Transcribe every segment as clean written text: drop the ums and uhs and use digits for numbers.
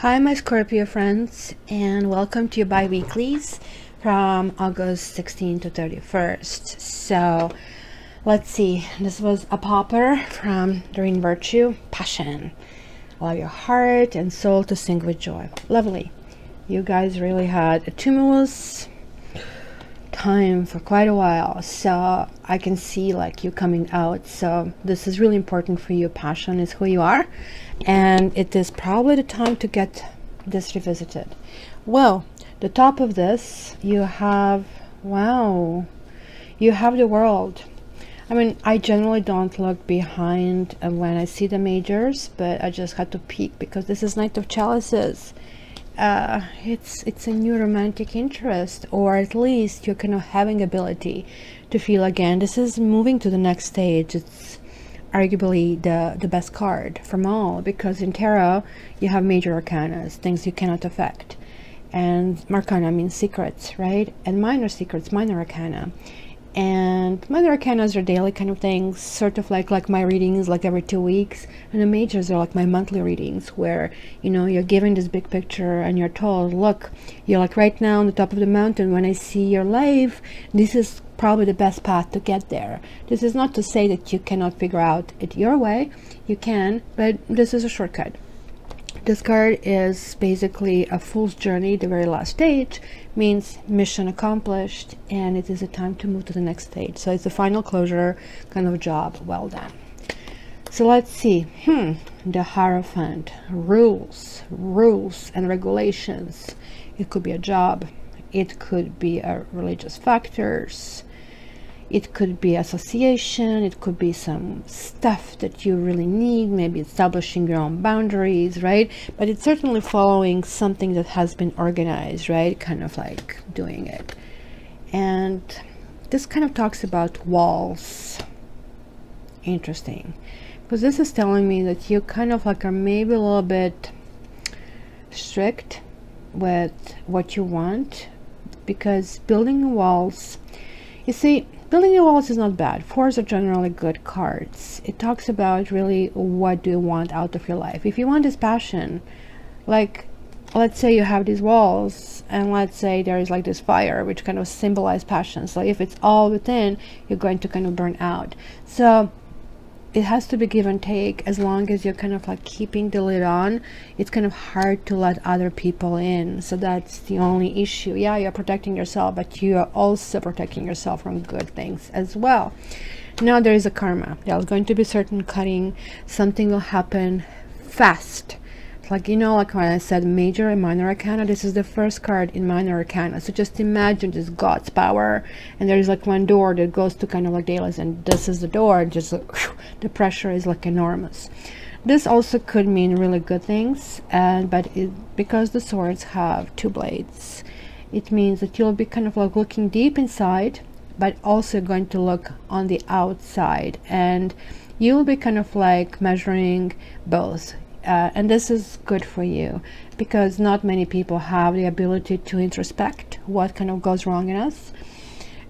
Hi, my Scorpio friends, and welcome to your bi-weeklies from August 16th to 31st. So, let's see. This was a popper from Doreen Virtue, Passion. Allow your heart and soul to sing with joy. Lovely. You guys really had a tumultuous time for quite a while, so I can see like you coming out. So this is really important for you. Passion is who you are, and it is probably the time to get this revisited. Well, the top of this, you have, wow, you have the World. I mean, I generally don't look behind when I see the majors, but I just had to peek because this is Knight of Chalices. It's a new romantic interest, or at least you're kind of having ability to feel again. This is moving to the next stage. It's arguably the best card from all, because in tarot you have major arcanas, things you cannot affect, and arcana means secrets, right? And minor secrets, minor arcana. And minor arcanas are daily kind of things, sort of like my readings, like every 2 weeks, and the majors are like my monthly readings, where, you know, you're given this big picture and you're told, look, you're like right now on the top of the mountain. When I see your life, this is probably the best path to get there. This is not to say that you cannot figure out it your way. You can, but this is a shortcut. This card is basically a fool's journey. The very last stage means mission accomplished, and it is a time to move to the next stage. So it's a final closure kind of job well done. So let's see. The Hierophant. Rules and regulations. It could be a job. It could be a religious factors. It could be association. It could be some stuff that you really need, maybe establishing your own boundaries, right? But it's certainly following something that has been organized, right? Kind of like doing it. And this kind of talks about walls. Interesting. Because this is telling me that you kind of like are maybe a little bit strict with what you want, because building walls, you see, building your walls is not bad. Fours are generally good cards. It talks about really what do you want out of your life. If you want this passion, like let's say you have these walls, and let's say there is like this fire which kind of symbolize passion. So if it's all within, you're going to kind of burn out. So it has to be give and take. As long as you're kind of like keeping the lid on, it's kind of hard to let other people in. So that's the only issue. Yeah, you're protecting yourself, but you are also protecting yourself from good things as well. Now there is a karma. There's going to be certain cutting. Something will happen fast. Like, you know, like when I said major and minor arcana, this is the first card in minor arcana. So just imagine this God's power, and there's like one door that goes to kind of like Dalis, and this is the door. Just like, whew, the pressure is like enormous. This also could mean really good things, but because the swords have two blades, it means that you'll be kind of like looking deep inside, but also going to look on the outside, and you'll be kind of like measuring both. And this is good for you, because not many people have the ability to introspect what kind of goes wrong in us.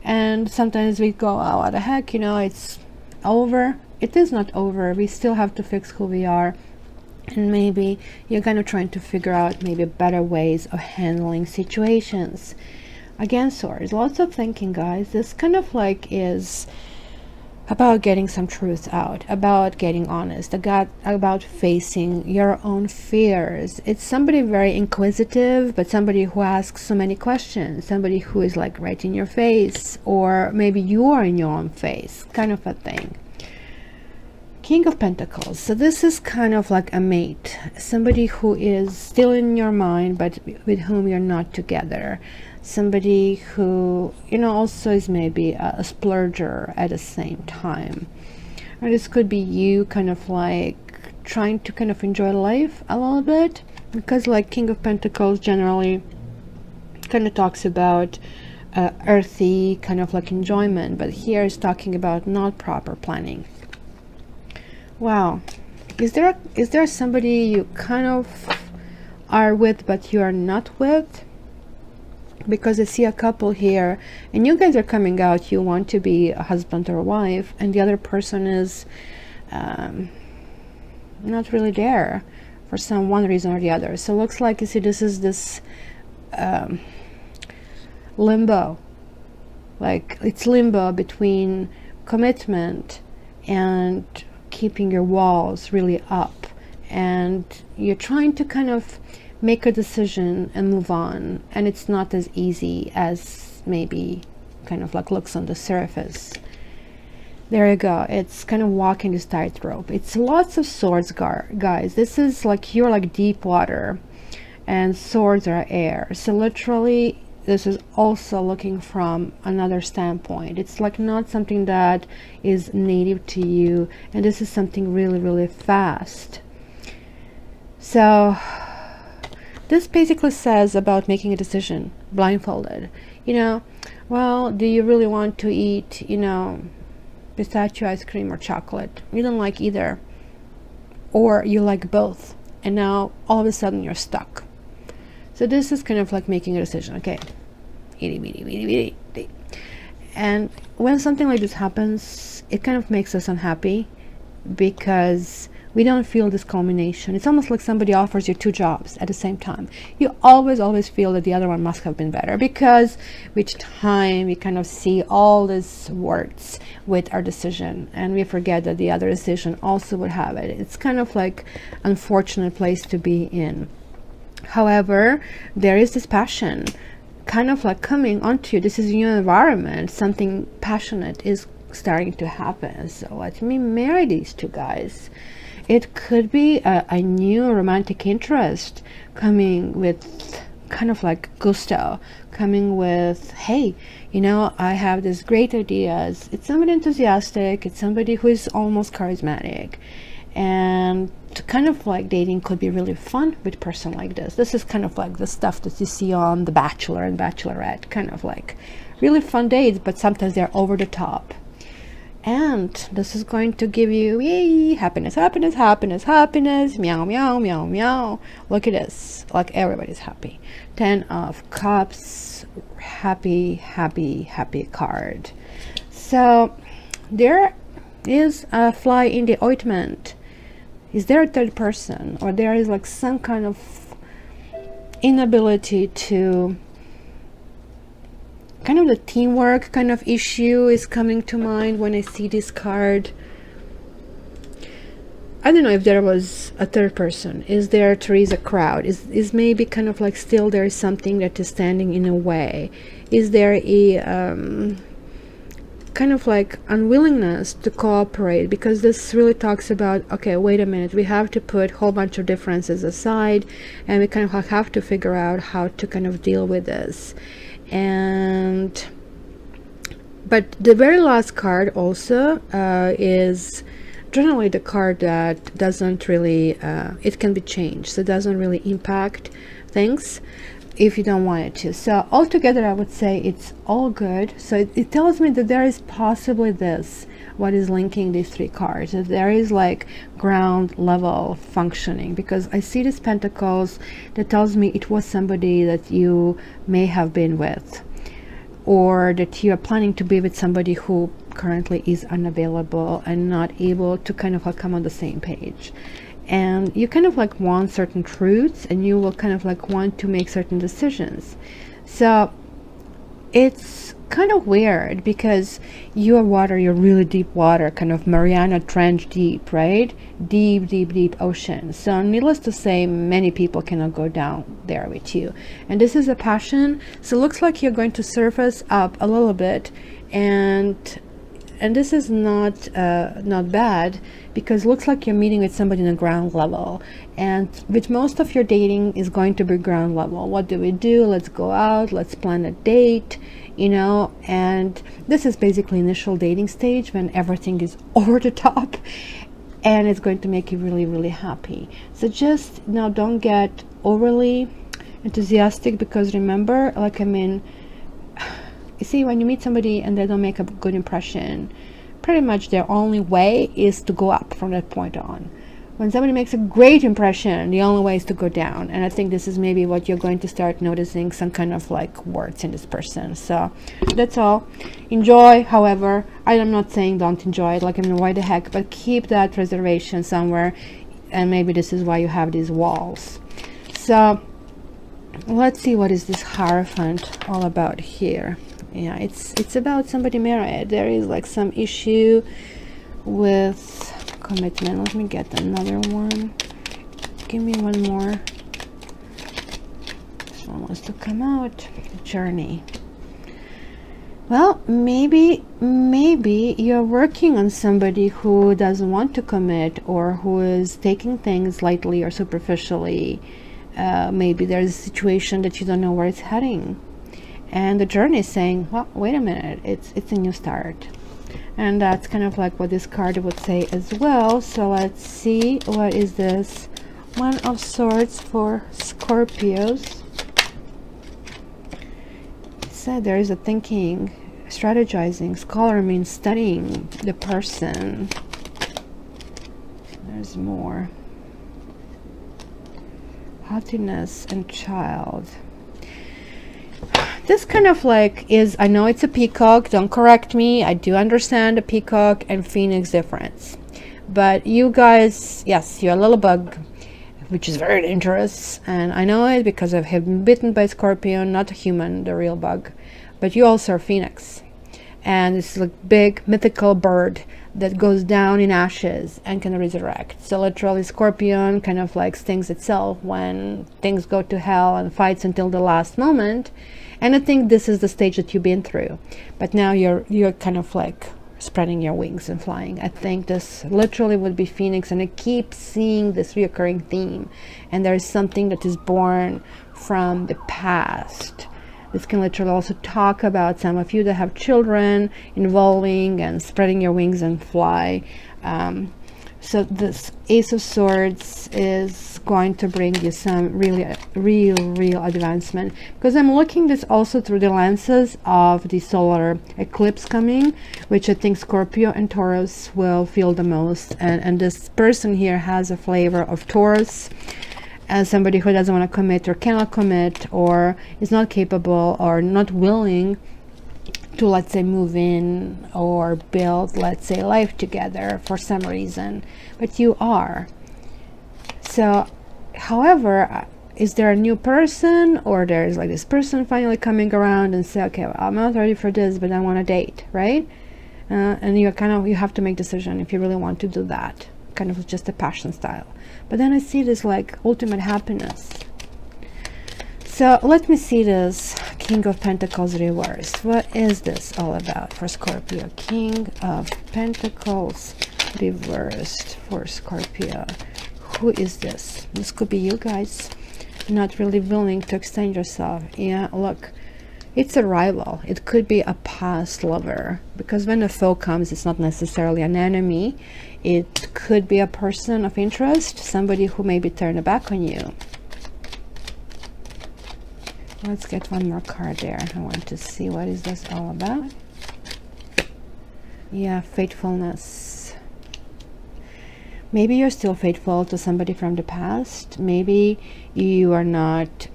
And sometimes we go, oh, what the heck, you know, it's over. It is not over. We still have to fix who we are. And maybe you're kind of trying to figure out maybe better ways of handling situations. Again, swords, lots of thinking, guys. This kind of like is about getting some truth out, about getting honest, about facing your own fears. It's somebody very inquisitive, but somebody who asks so many questions, somebody who is like right in your face, or maybe you are in your own face, kind of a thing. King of Pentacles. So this is kind of like a mate, somebody who is still in your mind, but with whom you're not together. Somebody who, you know, also is maybe a splurger at the same time. Or this could be you kind of like trying to kind of enjoy life a little bit, because like King of Pentacles generally kind of talks about earthy kind of like enjoyment, but here is talking about not proper planning. Wow. Is there somebody you kind of are with but you are not with? Because I see a couple here, and you guys are coming out, you want to be a husband or a wife, and the other person is not really there. for some one reason or the other. So it looks like, you see, this is this limbo, like it's limbo between commitment and keeping your walls really up, and you're trying to kind of make a decision and move on, and it's not as easy as maybe kind of like looks on the surface. There you go. It's kind of walking this tightrope. It's lots of swords, guys. This is like, you're like deep water and swords are air. So literally this is also looking from another standpoint. It's like not something that is native to you, and this is something really, really fast. So this basically says about making a decision blindfolded. You know, well, do you really want to eat, you know, pistachio ice cream or chocolate? You don't like either, or you like both, and now all of a sudden you're stuck. So this is kind of like making a decision. Okay, and when something like this happens, it kind of makes us unhappy because we don't feel this culmination. It's almost like somebody offers you two jobs at the same time. You always feel that the other one must have been better, because with time we kind of see all these warts with our decision, and we forget that the other decision also would have it. It's kind of like an unfortunate place to be in. However, there is this passion kind of like coming onto you. This is your environment. Something passionate is starting to happen. So let me marry these two guys. It could be a new romantic interest coming with kind of like gusto, coming with, hey, you know, I have this great ideas. It's somebody enthusiastic. It's somebody who is almost charismatic, and kind of like dating could be really fun with a person like this. This is kind of like the stuff that you see on The Bachelor and Bachelorette, kind of like really fun dates, but sometimes they're over the top. And this is going to give you, yay, happiness, happiness, happiness, happiness, meow, meow, meow, meow. Look at this, like everybody's happy. 10 of Cups, happy, happy, happy card. So there is a fly in the ointment. Is there a third person, or there is like some kind of inability to, kind of the teamwork kind of issue is coming to mind when I see this card. I don't know if there was a third person. Is there Teresa crowd? Is maybe kind of like still there is something that is standing in a way? Is there a kind of like unwillingness to cooperate? Because this really talks about, okay, wait a minute, we have to put a whole bunch of differences aside, and we kind of have to figure out how to kind of deal with this. And but the very last card also is generally the card that doesn't really it can be changed, so it doesn't really impact things if you don't want it to. So altogether I would say it's all good. So it tells me that there is possibly this, what is linking these three cards, that there is like ground level functioning, because I see these pentacles that tells me it was somebody that you may have been with, or that you are planning to be with somebody who currently is unavailable and not able to kind of like come on the same page. And you kind of like want certain truths, and you will kind of like want to make certain decisions. So it's kind of weird because you are water, you're really deep water, kind of Mariana Trench deep, right? Deep ocean. So needless to say, many people cannot go down there with you. And this is a passion. So it looks like you're going to surface up a little bit, and this is not bad, because it looks like you're meeting with somebody on the ground level, and with most of your dating is going to be ground level. What do we do? Let's go out, let's plan a date, you know. And this is basically initial dating stage when everything is over the top, and it's going to make you really, really happy. So just now, don't get overly enthusiastic, because remember, like, I mean, you see, when you meet somebody and they don't make a good impression, pretty much their only way is to go up from that point on. When somebody makes a great impression, the only way is to go down. And I think this is maybe what you're going to start noticing, some kind of like words in this person. So that's all. Enjoy, however, I am not saying don't enjoy it, like, I mean, why the heck, but keep that reservation somewhere. and maybe this is why you have these walls. So let's see, what is this Hierophant all about here? Yeah, it's about somebody married. There is like some issue with commitment. Let me get another one. Give me one more. This one wants to come out. Journey. Well, maybe you're working on somebody who doesn't want to commit, or who is taking things lightly or superficially. Maybe there's a situation that you don't know where it's heading, and the journey is saying, well, wait a minute, it's a new start. And that's kind of like what this card would say as well. So let's see, what is this One of Swords for Scorpios? It said there is a thinking, strategizing. Scholar means studying the person. There's more. Haughtiness and child. This kind of like is, I know it's a peacock, don't correct me, I do understand the peacock and phoenix difference, but you guys, yes, you're a little bug, which is very dangerous, and I know it because I've been bitten by a scorpion, not a human, the real bug. But you also are phoenix, and it's like big mythical bird that goes down in ashes and can resurrect. So literally Scorpion kind of like stings itself when things go to hell and fights until the last moment. And I think this is the stage that you've been through, but now you're kind of like spreading your wings and flying. I think this literally would be Phoenix, and I keep seeing this reoccurring theme, and there is something that is born from the past. This can literally also talk about some of you that have children involving and spreading your wings and fly. So this Ace of Swords is going to bring you some really real advancement, because I'm looking this also through the lenses of the solar eclipse coming, which I think Scorpio and Taurus will feel the most. And this person here has a flavor of Taurus, as somebody who doesn't want to commit or cannot commit, or is not capable or not willing to, let's say, move in or build, let's say, life together for some reason, but you are. So however, is there a new person, or there's like this person finally coming around and say, okay, well, I'm not ready for this, but I want to date, right? And you have to make a decision if you really want to do that, kind of just a passion style. But then I see this like ultimate happiness. So let me see this King of Pentacles reversed. What is this all about for Scorpio? King of Pentacles reversed for Scorpio. Who is this? This could be you guys. Not really willing to extend yourself. Yeah, look, it's a rival. It could be a past lover, because when a foe comes, it's not necessarily an enemy. It could be a person of interest, somebody who maybe turned back on you. Let's get one more card there. I want to see what is this all about. Yeah, faithfulness. Maybe you're still faithful to somebody from the past. Maybe you are not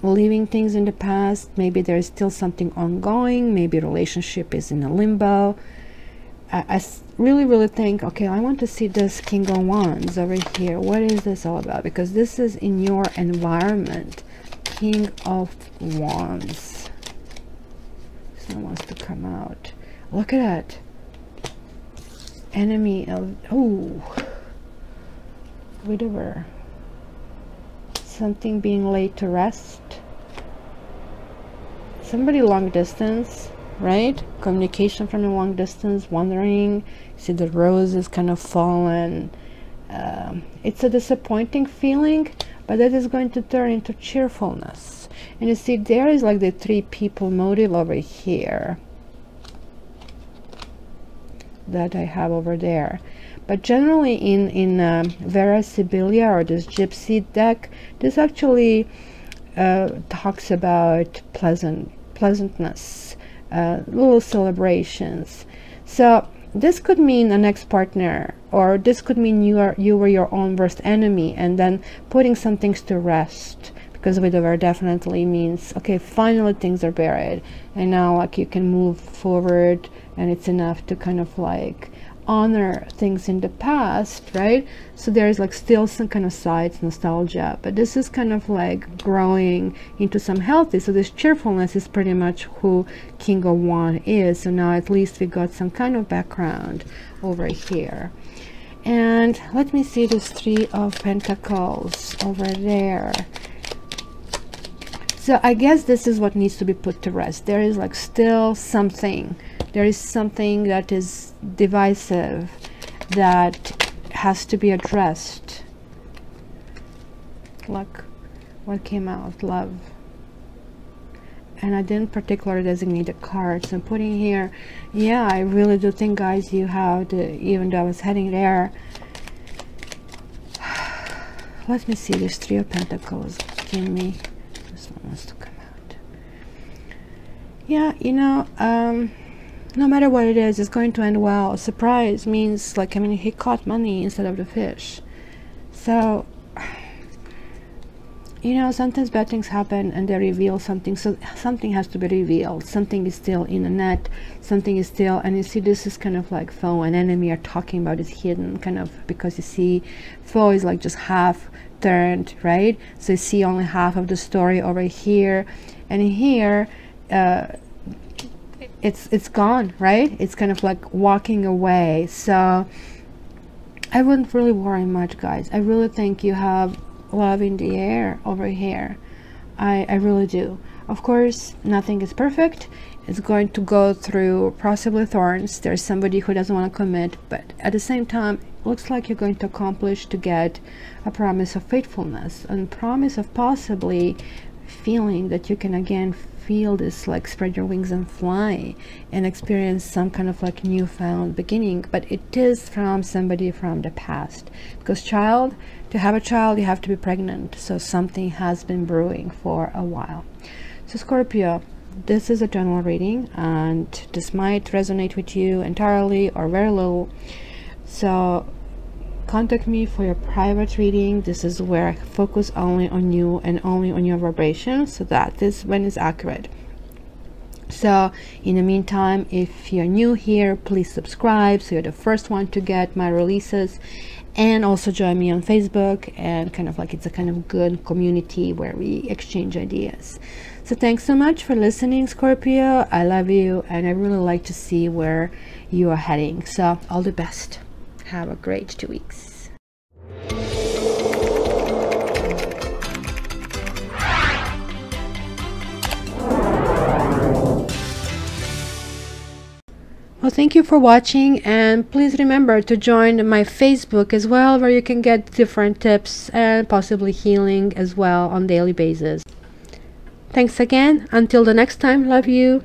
leaving things in the past. Maybe there's still something ongoing. Maybe relationship is in a limbo. I really think, okay, I want to see this King of Wands over here. What is this all about? Because this is in your environment. King of Wands. Someone wants to come out. Look at that. Enemy of, oh, widower. Something being laid to rest. Somebody long distance, right? Communication from a long distance, wandering. See the rose is kind of fallen. It's a disappointing feeling, but that is going to turn into cheerfulness. And you see there is like the three people motive over here that I have over there. But generally in Vera Sibylla, or this gypsy deck, this actually talks about pleasantness, little celebrations. So this could mean an ex-partner, or this could mean you were your own worst enemy, and then putting some things to rest, because widower definitely means, okay, finally things are buried, and now like you can move forward, and it's enough to kind of like honor things in the past, right? So there's like still some kind of sides nostalgia, but this is kind of like growing into some healthy. So this cheerfulness is pretty much who King of Wands is. So now at least we got some kind of background over here. And let me see this Three of Pentacles over there. So I guess this is what needs to be put to rest. There is like still something. There is something that is divisive that has to be addressed. Look what came out, love. And I didn't particularly designate the cards. I'm putting here, yeah, I really do think, guys, you have the, even though I was heading there. Let me see this Three of Pentacles. Give me, this one wants to come out. Yeah, you know, no matter what it is, it's going to end well. Surprise means, like, I mean, he caught money instead of the fish. So, you know, sometimes bad things happen and they reveal something. So something has to be revealed. Something is still in the net. Something is still, and you see this is kind of like foe and enemy are talking about is hidden, kind of, because you see foe is like just half turned, right? So you see only half of the story over here, and here it's gone, right? It's kind of like walking away. So I wouldn't really worry much, guys. I really think you have love in the air over here. I really do. Of course, nothing is perfect. It's going to go through possibly thorns. There's somebody who doesn't want to commit, but at the same time, it looks like you're going to accomplish to get a promise of faithfulness and promise of possibly feeling that you can again feel this, like, spread your wings and fly and experience some kind of like newfound beginning. But it is from somebody from the past, because child, to have a child you have to be pregnant, so something has been brewing for a while. So Scorpio, this is a general reading and this might resonate with you entirely or very little, so contact me for your private reading. This is where I focus only on you and only on your vibration, so that is when it's accurate. So in the meantime, if you're new here, please subscribe so you're the first one to get my releases, and also join me on Facebook, and kind of like it's a kind of good community where we exchange ideas. So thanks so much for listening, Scorpio. I love you and I really like to see where you are heading. So all the best. Have a great 2 weeks. Well, thank you for watching, and please remember to join my Facebook as well, where you can get different tips and possibly healing as well on daily basis. Thanks again. Until the next time, love you.